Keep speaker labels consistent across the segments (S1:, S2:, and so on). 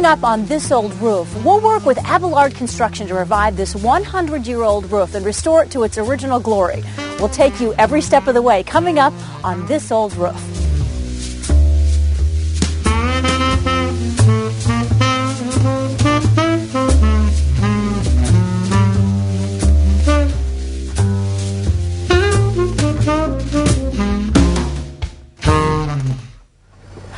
S1: Coming up on This Old Roof, we'll work with Abelard Construction to revive this 100-year-old roof and restore it to its original glory. We'll take you every step of the way, coming up on This Old Roof.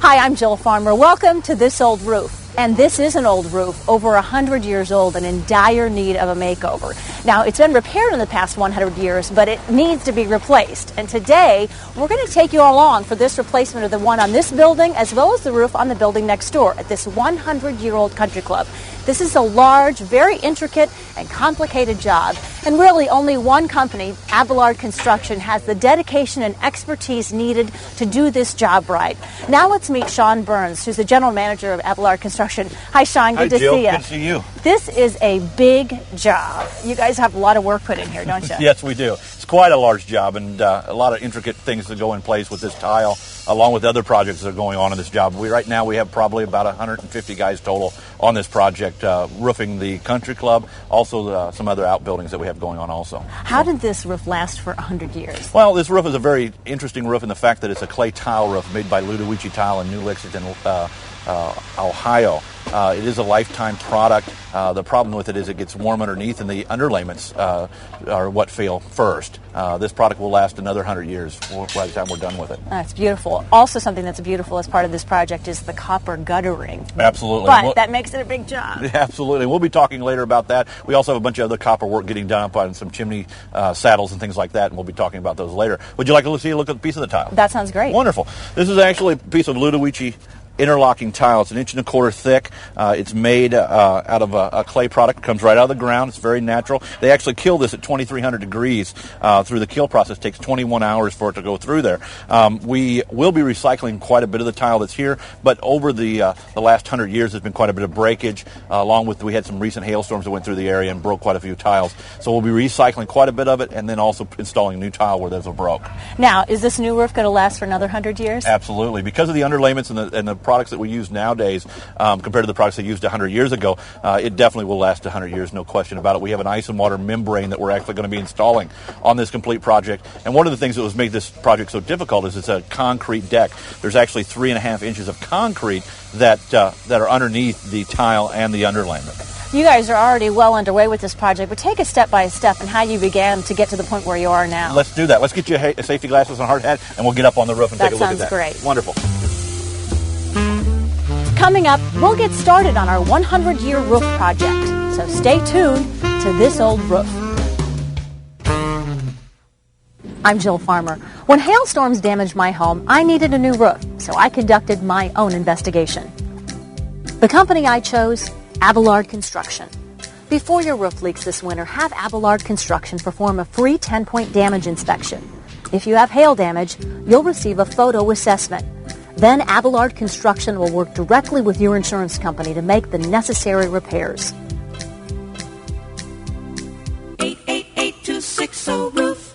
S1: Hi, I'm Jill Farmer. Welcome to This Old Roof. And this is an old roof, over 100 years old and in dire need of a makeover. Now, it's been repaired in the past 100 years, but it needs to be replaced. And today, we're going to take you along for this replacement of the one on this building, as well as the roof on the building next door at this 100-year-old country club. This is a large, very intricate and complicated job. And really, only one company, Abelard Construction, has the dedication and expertise needed to do this job right. Now let's meet Sean Burns, who's the general manager of Abelard Construction. Hi, Sean. Good to see you.
S2: Good to see you.
S1: This is a big job. You guys have a lot of work put in here, don't you?
S2: Yes, we do. It's quite a large job and a lot of intricate things that go in place with this tile, along with other projects that are going on in this job. Right now we have probably about 150 guys total on this project, roofing the country club, also some other outbuildings that we have going on also.
S1: How did this roof last for 100 years?
S2: Well, this roof is a very interesting roof in the fact that it's a clay tile roof made by Ludowici Tile in New Lexington, Ohio. It is a lifetime product. The problem with it is it gets warm underneath, and the underlayments are what fail first. This product will last another 100 years by the time we're done with it.
S1: That's beautiful. Also, something that's beautiful as part of this project is the copper guttering.
S2: Absolutely.
S1: But that makes it a big job.
S2: Absolutely. We'll be talking later about that. We also have a bunch of other copper work getting done up on some chimney saddles and things like that, and we'll be talking about those later. Would you like to see a look at the piece of the tile?
S1: That sounds great.
S2: Wonderful. This is actually a piece of Ludowici interlocking tile. It's 1.25 inches thick. It's made out of a clay product. It comes right out of the ground. It's very natural. They actually kill this at 2,300 degrees through the kill process. It takes 21 hours for it to go through there. We will be recycling quite a bit of the tile that's here, but over the last 100 years, there's been quite a bit of breakage, along with we had some recent hailstorms that went through the area and broke quite a few tiles. So we'll be recycling quite a bit of it and then also installing new tile where those are broke.
S1: Now, is this new roof going to last for another 100 years?
S2: Absolutely. Because of the underlayments and the products that we use nowadays compared to the products they used 100 years ago, it definitely will last 100 years, no question about it. We have an ice and water membrane that we're actually going to be installing on this complete project. And one of the things that was made this project so difficult is it's a concrete deck. There's actually 3.5 inches of concrete that are underneath the tile and the underlayment.
S1: You guys are already well underway with this project, but take us step by step and how you began to get to the point where you are now.
S2: Let's do that. Let's get you a safety glasses and a hard hat, and we'll get up on the roof and take a look at that.
S1: That sounds great.
S2: Wonderful.
S1: Coming up, we'll get started on our 100-year roof project. So stay tuned to This Old Roof. I'm Jill Farmer. When hailstorms damaged my home, I needed a new roof, so I conducted my own investigation. The company I chose, Abelard Construction. Before your roof leaks this winter, have Abelard Construction perform a free 10-point damage inspection. If you have hail damage, you'll receive a photo assessment. Then Abelard Construction will work directly with your insurance company to make the necessary repairs.
S3: 888-260-ROOF.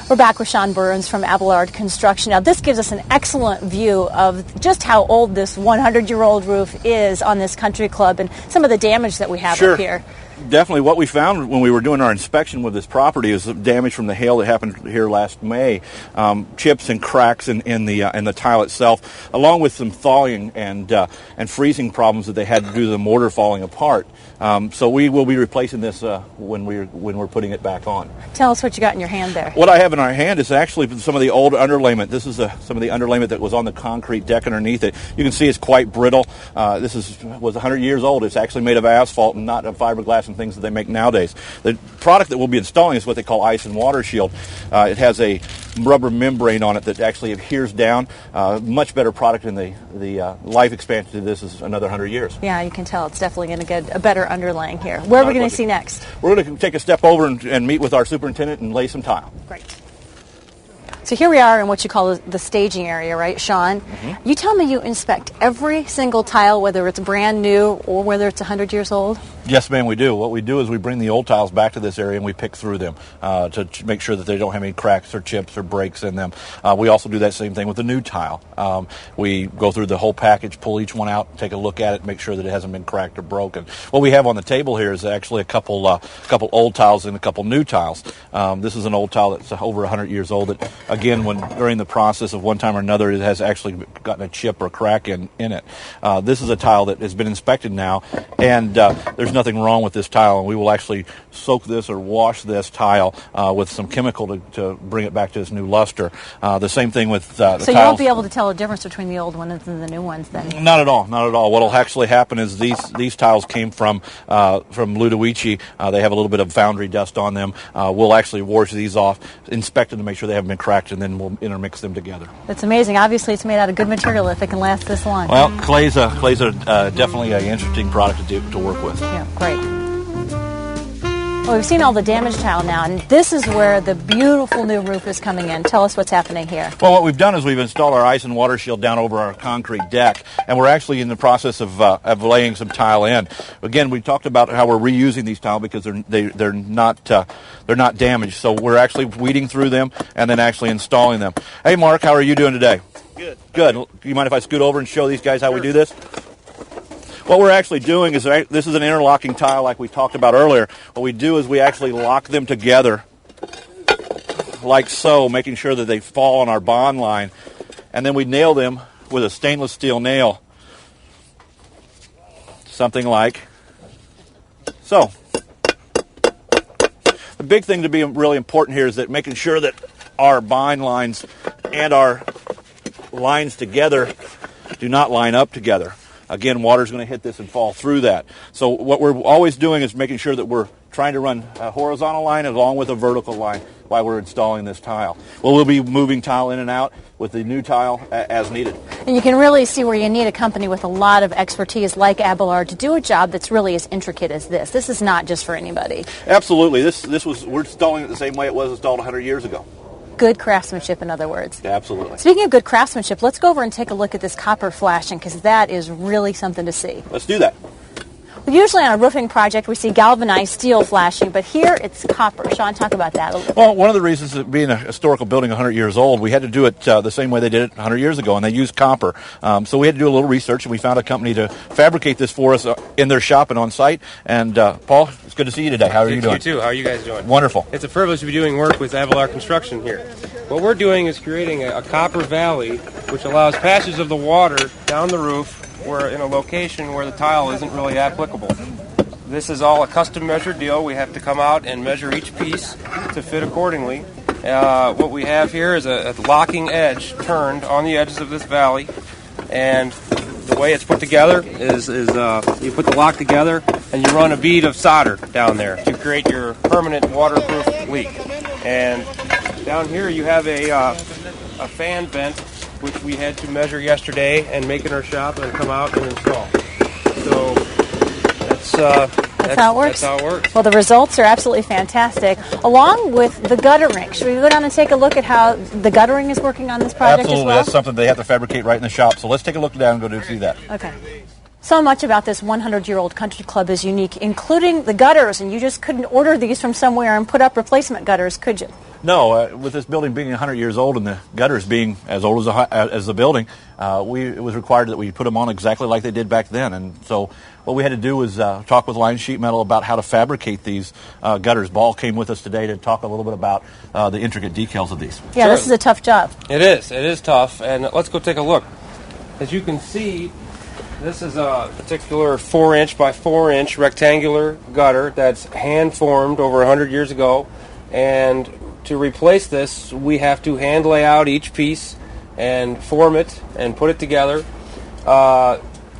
S1: We're back with Sean Burns from Abelard Construction. Now, this gives us an excellent view of just how old this 100-year-old roof is on this country club and some of the damage that we have up here.
S2: Definitely. What we found when we were doing our inspection with this property is the damage from the hail that happened here last May, chips and cracks in the tile itself, along with some thawing and freezing problems that they had due to the mortar falling apart. So we will be replacing this when we're putting it back on.
S1: Tell us what you got in your hand there.
S2: What I have in our hand is actually some of the old underlayment. This is some of the underlayment that was on the concrete deck underneath it. You can see it's quite brittle. This was 100 years old. It's actually made of asphalt and not of fiberglass and things that they make nowadays. The product that we'll be installing is what they call ice and water shield. It has a rubber membrane on it that actually adheres down. Much better product, and the life expansion to this is another 100 years.
S1: Yeah, you can tell it's definitely going to get a better underlaying here. Where are we going to see next?
S2: We're going to take a step over and meet with our superintendent and lay some tile.
S1: Great. So here we are in what you call the staging area, right, Sean? Mm-hmm. You tell me you inspect every single tile, whether it's brand new or whether it's 100 years old?
S2: Yes, ma'am, we do. What we do is we bring the old tiles back to this area and we pick through them to make sure that they don't have any cracks or chips or breaks in them. We also do that same thing with the new tile. We go through the whole package, pull each one out, take a look at it, make sure that it hasn't been cracked or broken. What we have on the table here is actually a couple old tiles and a couple new tiles. This is an old tile that's over 100 years old. That, again, during the process of one time or another, it has actually gotten a chip or crack in it. This is a tile that has been inspected now, and there's nothing wrong with this tile, and we will actually soak this or wash this tile with some chemical to bring it back to its new luster. The same thing with the tiles.
S1: So you won't be able to tell the difference between the old ones and the new ones then?
S2: Not at all. What will actually happen is these tiles came from Ludovici. They have a little bit of foundry dust on them. We'll actually wash these off, inspect them to make sure they haven't been cracked, and then we'll intermix them together.
S1: It's amazing. Obviously, it's made out of good material if it can last this long.
S2: Well, clay's definitely an interesting product to work with.
S1: Yeah, great. Well, we've seen all the damaged tile now, and this is where the beautiful new roof is coming in. Tell us what's happening here.
S2: Well, what we've done is we've installed our ice and water shield down over our concrete deck, and we're actually in the process of laying some tile in. Again, we talked about how we're reusing these tile because they're not damaged. So we're actually weeding through them and then actually installing them. Hey, Mark, how are you doing today?
S3: Good.
S2: Good. Do you mind if I scoot over and show these guys how we do this? What we're actually doing is, this is an interlocking tile like we talked about earlier. What we do is we actually lock them together like so, making sure that they fall on our bond line. And then we nail them with a stainless steel nail. Something like so. The big thing to be really important here is that making sure that our bind lines and our lines together do not line up together. Again, water's going to hit this and fall through that. So what we're always doing is making sure that we're trying to run a horizontal line along with a vertical line while we're installing this tile. Well, we'll be moving tile in and out with the new tile as needed.
S1: And you can really see where you need a company with a lot of expertise like Abelard to do a job that's really as intricate as this. This is not just for anybody.
S2: Absolutely. We're installing it the same way it was installed 100 years ago.
S1: Good craftsmanship, in other words.
S2: Absolutely.
S1: Speaking of good craftsmanship, let's go over and take a look at this copper flashing, because that is really something to see.
S2: Let's do that.
S1: Well, usually on a roofing project we see galvanized steel flashing, but here it's copper. Sean, talk about that a little bit.
S2: Well, one of the reasons that being a historical building 100 years old, we had to do it the same way they did it 100 years ago, and they used copper. So we had to do a little research, and we found a company to fabricate this for us in their shop and on site. And Paul, it's good to see you today. How are you doing?
S3: You too. How are you guys doing?
S2: Wonderful.
S3: It's a privilege to be doing work with Abelard Construction here. What we're doing is creating a copper valley, which allows passage of the water down the roof where in a location where the tile isn't really applicable. This is all a custom measured deal. We have to come out and measure each piece to fit accordingly. What we have here is a locking edge turned on the edges of this valley, and the way it's put together is you put the lock together and you run a bead of solder down there to create your permanent waterproof leak. And down here you have a fan vent, which we had to measure yesterday and make in our shop and come out and install. So that's
S1: how it works.
S3: That's how it works.
S1: Well, the results are absolutely fantastic, along with the guttering. Should we go down and take a look at how the guttering is working on this project
S2: Absolutely.
S1: as well?
S2: That's something they have to fabricate right in the shop. So let's take a look down and go see that.
S1: Okay. So much about this 100-year-old country club is unique, including the gutters, and you just couldn't order these from somewhere and put up replacement gutters, could you?
S2: No, with this building being 100 years old and the gutters being as old as the building, it was required that we put them on exactly like they did back then. And so what we had to do was talk with Line Sheet Metal about how to fabricate these gutters. Ball came with us today to talk a little bit about the intricate details of these.
S1: Yeah,
S3: Sure.
S1: This is a tough job.
S3: It is tough, and let's go take a look. As you can see, this is a particular 4-inch by 4-inch rectangular gutter that's hand-formed over 100 years ago, and to replace this, we have to hand lay out each piece and form it and put it together.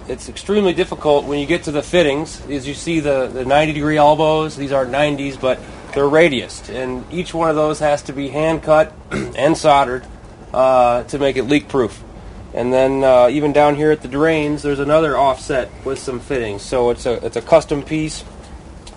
S3: It's extremely difficult when you get to the fittings. As you see the 90-degree elbows, these aren't 90s, but they're radiused, and each one of those has to be hand-cut and soldered to make it leak-proof. And then even down here at the drains, there's another offset with some fittings. So it's a custom piece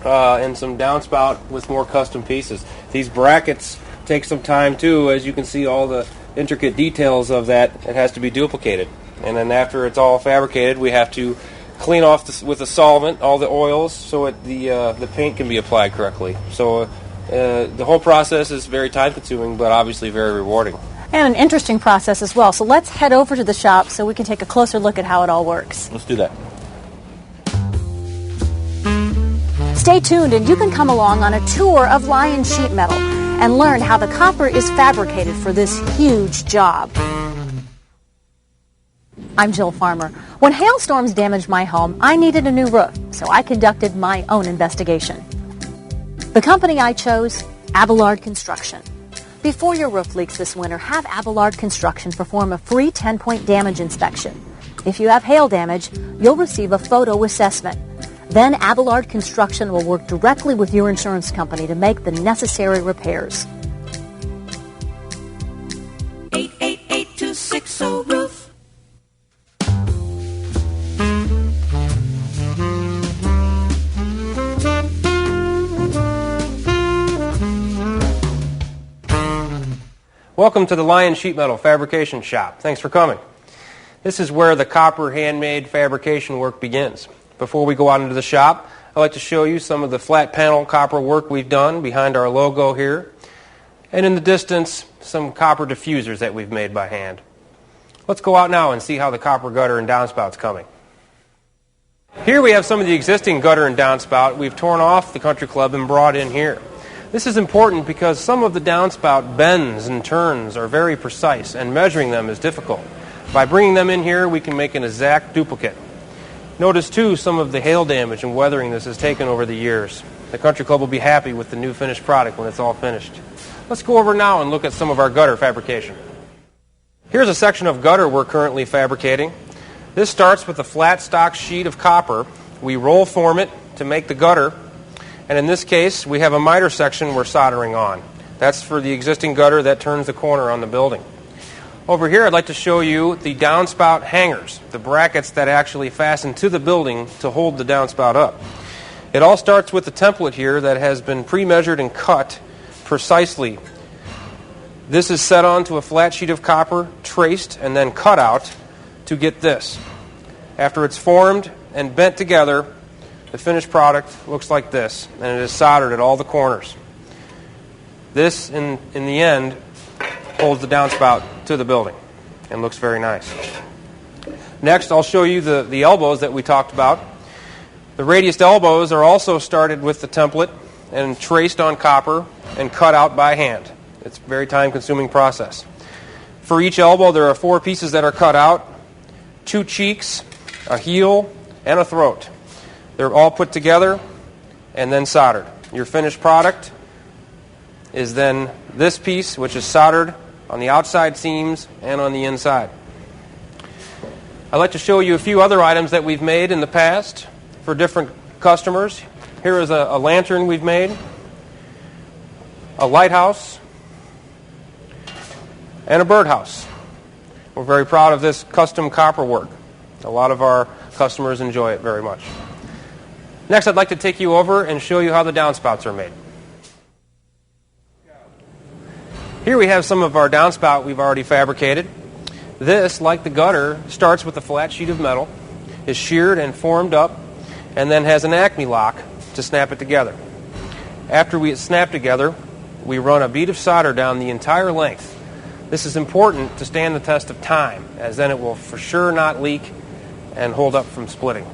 S3: and some downspout with more custom pieces. These brackets take some time too. As you can see, all the intricate details of that, it has to be duplicated. And then after it's all fabricated, we have to clean off with a solvent all the oils so the paint can be applied correctly. So the whole process is very time-consuming, but obviously very rewarding.
S1: And an interesting process as well. So let's head over to the shop so we can take a closer look at how it all works.
S2: Let's do that.
S1: Stay tuned and you can come along on a tour of Lion Sheet Metal and learn how the copper is fabricated for this huge job. I'm Jill Farmer. When hailstorms damaged my home, I needed a new roof, so I conducted my own investigation. The company I chose, Abelard Construction. Before your roof leaks this winter, have Abelard Construction perform a free 10-point damage inspection. If you have hail damage, you'll receive a photo assessment. Then Abelard Construction will work directly with your insurance company to make the necessary repairs.
S4: 888-260-ROOF.
S3: Welcome to the Lion Sheet Metal Fabrication Shop. Thanks for coming. This is where the copper handmade fabrication work begins. Before we go out into the shop, I'd like to show you some of the flat panel copper work we've done behind our logo here. And in the distance, some copper diffusers that we've made by hand. Let's go out now and see how the copper gutter and downspouts coming. Here we have some of the existing gutter and downspout we've torn off the country club and brought in here. This is important because some of the downspout bends and turns are very precise and measuring them is difficult. By bringing them in here, we can make an exact duplicate. Notice too some of the hail damage and weathering this has taken over the years. The country club will be happy with the new finished product when it's all finished. Let's go over now and look at some of our gutter fabrication. Here's a section of gutter we're currently fabricating. This starts with a flat stock sheet of copper. We roll form it to make the gutter, and in this case we have a miter section we're soldering on. That's for the existing gutter that turns the corner on the building. Over here I'd like to show you the downspout hangers, the brackets that actually fasten to the building to hold the downspout up. It all starts with the template here that has been pre-measured and cut precisely. This is set onto a flat sheet of copper, traced, and then cut out to get this. After it's formed and bent together, the finished product looks like this, and it is soldered at all the corners. This, in the end, holds the downspout to the building and looks very nice. Next, I'll show you the elbows that we talked about. The radiused elbows are also started with the template and traced on copper and cut out by hand. It's a very time-consuming process. For each elbow, there are 4 pieces that are cut out, 2 cheeks, a heel, and a throat. They're all put together and then soldered. Your finished product is then this piece, which is soldered on the outside seams and on the inside. I'd like to show you a few other items that we've made in the past for different customers. Here is a lantern we've made, a lighthouse, and a birdhouse. We're very proud of this custom copper work. A lot of our customers enjoy it very much. Next, I'd like to take you over and show you how the downspouts are made. Here we have some of our downspout we've already fabricated. This, like the gutter, starts with a flat sheet of metal, is sheared and formed up, and then has an Acme lock to snap it together. After it's snapped together, we run a bead of solder down the entire length. This is important to stand the test of time, as then it will for sure not leak and hold up from splitting.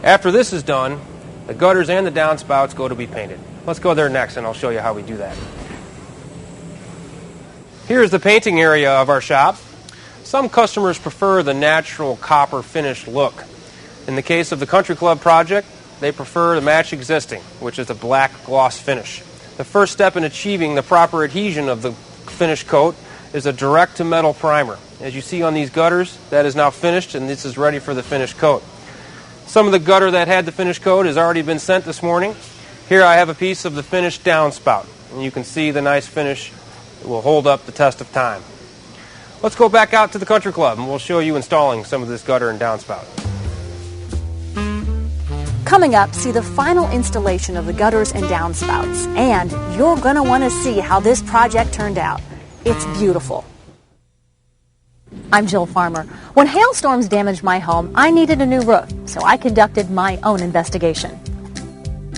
S3: After this is done, the gutters and the downspouts go to be painted. Let's go there next, and I'll show you how we do that. Here's the painting area of our shop. Some customers prefer the natural copper finished look. In the case of the Country Club project, they prefer to match existing, which is a black gloss finish. The first step in achieving the proper adhesion of the finished coat is a direct-to-metal primer. As you see on these gutters, that is now finished, and this is ready for the finished coat. Some of the gutter that had the finished coat has already been sent this morning. Here I have a piece of the finished downspout, and you can see the nice finish. It will hold up the test of time. Let's go back out to the Country Club, and we'll show you installing some of this gutter and downspout.
S1: Coming up, see the final installation of the gutters and downspouts. And you're going to want to see how this project turned out. It's beautiful. I'm Jill Farmer. When hailstorms damaged my home, I needed a new roof, so I conducted my own investigation.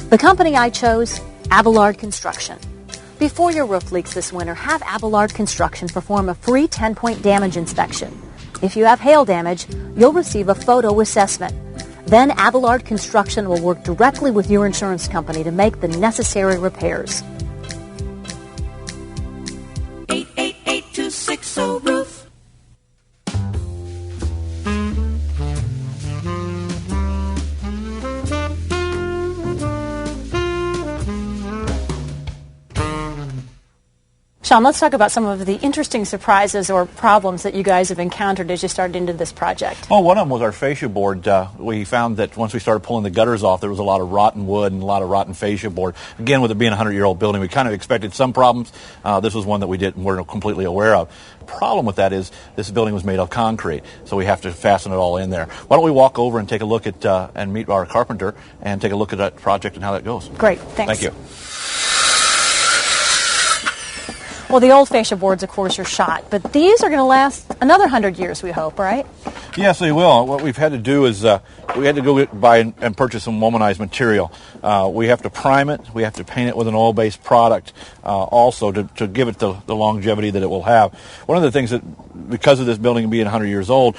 S1: The company I chose, Abelard Construction. Before your roof leaks this winter, have Abelard Construction perform a free 10-point damage inspection. If you have hail damage, you'll receive a photo assessment. Then Abelard Construction will work directly with your insurance company to make the necessary repairs.
S4: 888-260-ROOF.
S1: Sean, let's talk about some of the interesting surprises or problems that you guys have encountered as you started into this project.
S2: Well, one of them was our fascia board. We found that once we started pulling the gutters off, there was a lot of rotten wood and a lot of rotten fascia board. Again, with it being a 100-year-old building, we kind of expected some problems. This was one that we weren't completely aware of. The problem with that is this building was made of concrete, so we have to fasten it all in there. Why don't we walk over and take a look at and meet our carpenter and take a look at that project and how that goes.
S1: Great, thanks.
S2: Thank you.
S1: Well, the old fascia boards, of course, are shot, but these are going to last another 100 years, we hope, right?
S2: Yes, they will. What we've had to do is we had to go buy and purchase some womanized material. We have to prime it. We have to paint it with an oil-based product also to give it the longevity that it will have. One of the things that, because of this building being 100 years old,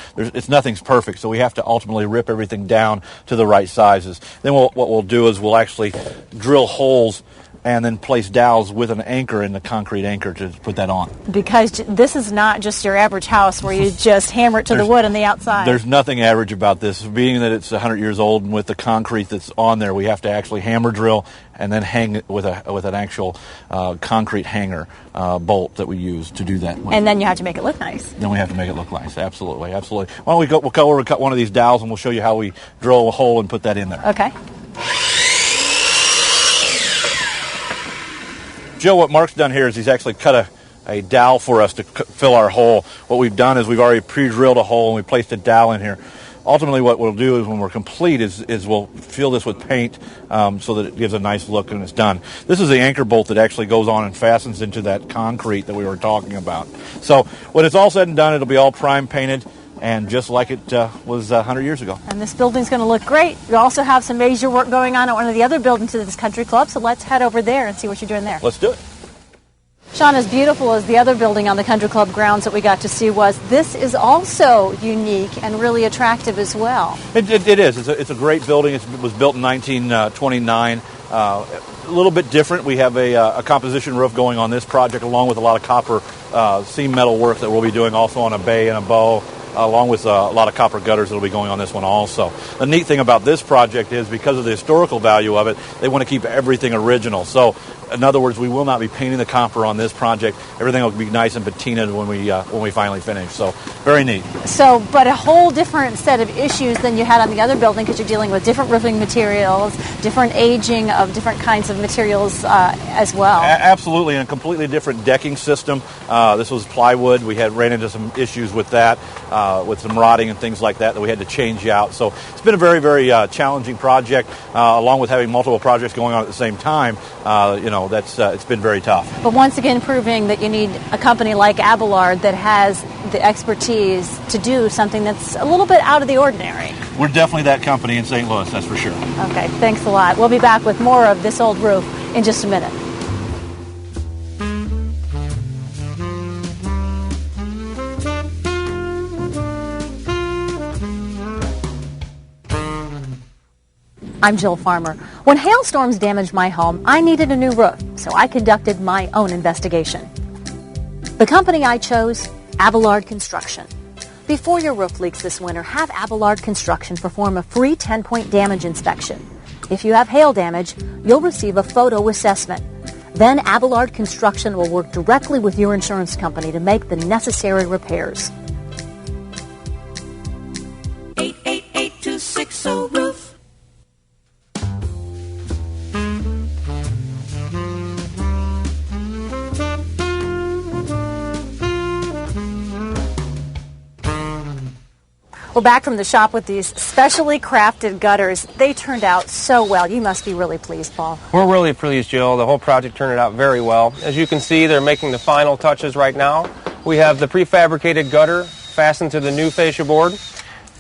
S2: nothing's perfect, so we have to ultimately rip everything down to the right sizes. Then what we'll do is we'll actually drill holes and then place dowels with an anchor in the concrete anchor to put that on.
S1: Because this is not just your average house where you just hammer it to the wood on the outside.
S2: There's nothing average about this. Being that it's 100 years old and with the concrete that's on there, we have to actually hammer drill and then hang it with an actual concrete hanger bolt that we use to do that.
S1: And then you have to make it look nice.
S2: Then we have to make it look nice. Absolutely, absolutely. Why don't we'll go over and cut one of these dowels and we'll show you how we drill a hole and put that in there.
S1: Okay.
S2: Joe, what Mark's done here is he's actually cut a dowel for us to fill our hole. What we've done is we've already pre-drilled a hole and we placed a dowel in here. Ultimately, what we'll do is when we're complete is we'll fill this with paint so that it gives a nice look and it's done. This is the anchor bolt that actually goes on and fastens into that concrete that we were talking about. So when it's all said and done, it'll be all prime painted and just like it was 100 years ago.
S1: And this building's going to look great. You also have some major work going on at one of the other buildings of this country club, so let's head over there and see what you're doing there.
S2: Let's do it.
S1: Sean, as beautiful as the other building on the country club grounds that we got to see was, this is also unique and really attractive as well.
S2: It is. It's a great building. It was built in 1929. A little bit different. We have a composition roof going on this project along with a lot of copper seam metal work that we'll be doing also on a bay and a bow, along with a lot of copper gutters that will be going on this one also. The neat thing about this project is because of the historical value of it, they want to keep everything original. So, in other words, we will not be painting the copper on this project. Everything will be nice and patinaed when we finally finish. So, very neat. So,
S1: but a whole different set of issues than you had on the other building because you're dealing with different roofing materials, different aging of different kinds of materials as well.
S2: Absolutely, and a completely different decking system. This was plywood. We ran into some issues with that. With some rotting and things like that we had to change out. So it's been a very, very challenging project, along with having multiple projects going on at the same time. It's been very tough.
S1: But once again, proving that you need a company like Abelard that has the expertise to do something that's a little bit out of the ordinary.
S2: We're definitely that company in St. Louis, that's for sure.
S1: Okay, thanks a lot. We'll be back with more of This Old Roof in just a minute. I'm Jill Farmer. When hailstorms damaged my home, I needed a new roof, so I conducted my own investigation. The company I chose, Abelard Construction. Before your roof leaks this winter, have Abelard Construction perform a free 10-point damage inspection. If you have hail damage, you'll receive a photo assessment. Then Abelard Construction will work directly with your insurance company to make the necessary repairs.
S4: 888-260-ROOF.
S1: We're back from the shop with these specially crafted gutters. They turned out so well. You must be really pleased, Paul.
S3: We're really pleased, Jill. The whole project turned out very well. As you can see, they're making the final touches right now. We have the prefabricated gutter fastened to the new fascia board.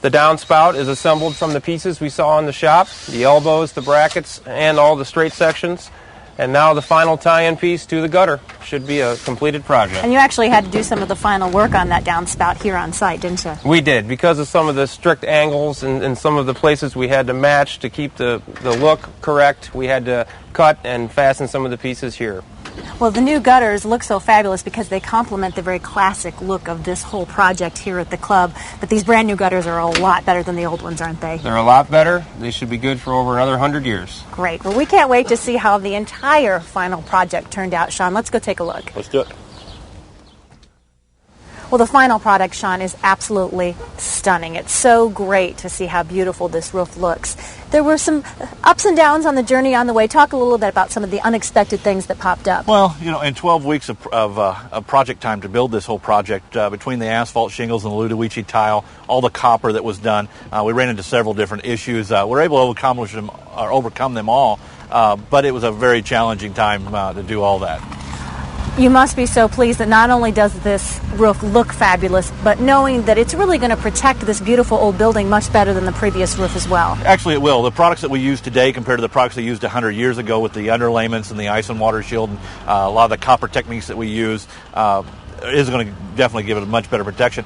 S3: The downspout is assembled from the pieces we saw in the shop, the elbows, the brackets, and all the straight sections. And now the final tie-in piece to the gutter should be a completed project.
S1: And you actually had to do some of the final work on that downspout here on site, didn't you?
S3: We did, because of some of the strict angles and some of the places we had to match to keep the look correct. We had to cut and fasten some of the pieces here.
S1: Well, the new gutters look so fabulous because they complement the very classic look of this whole project here at the club. But these brand new gutters are a lot better than the old ones, aren't they?
S3: They're a lot better. They should be good for over another 100 years.
S1: Great. Well, we can't wait to see how the entire final project turned out, Sean. Let's go take a look.
S2: Let's do it.
S1: Well, the final product, Sean, is absolutely stunning. It's so great to see how beautiful this roof looks. There were some ups and downs on the journey on the way. Talk a little bit about some of the unexpected things that popped up.
S2: Well, in 12 weeks of project time to build this whole project, between the asphalt shingles and the Ludovici tile, all the copper that was done, we ran into several different issues. We were able to overcome them all, but it was a very challenging time to do all that.
S1: You must be so pleased that not only does this roof look fabulous, but knowing that it's really going to protect this beautiful old building much better than the previous roof as well.
S2: Actually, it will. The products that we use today compared to the products they used 100 years ago with the underlayments and the ice and water shield and a lot of the copper techniques that we use is going to definitely give it a much better protection.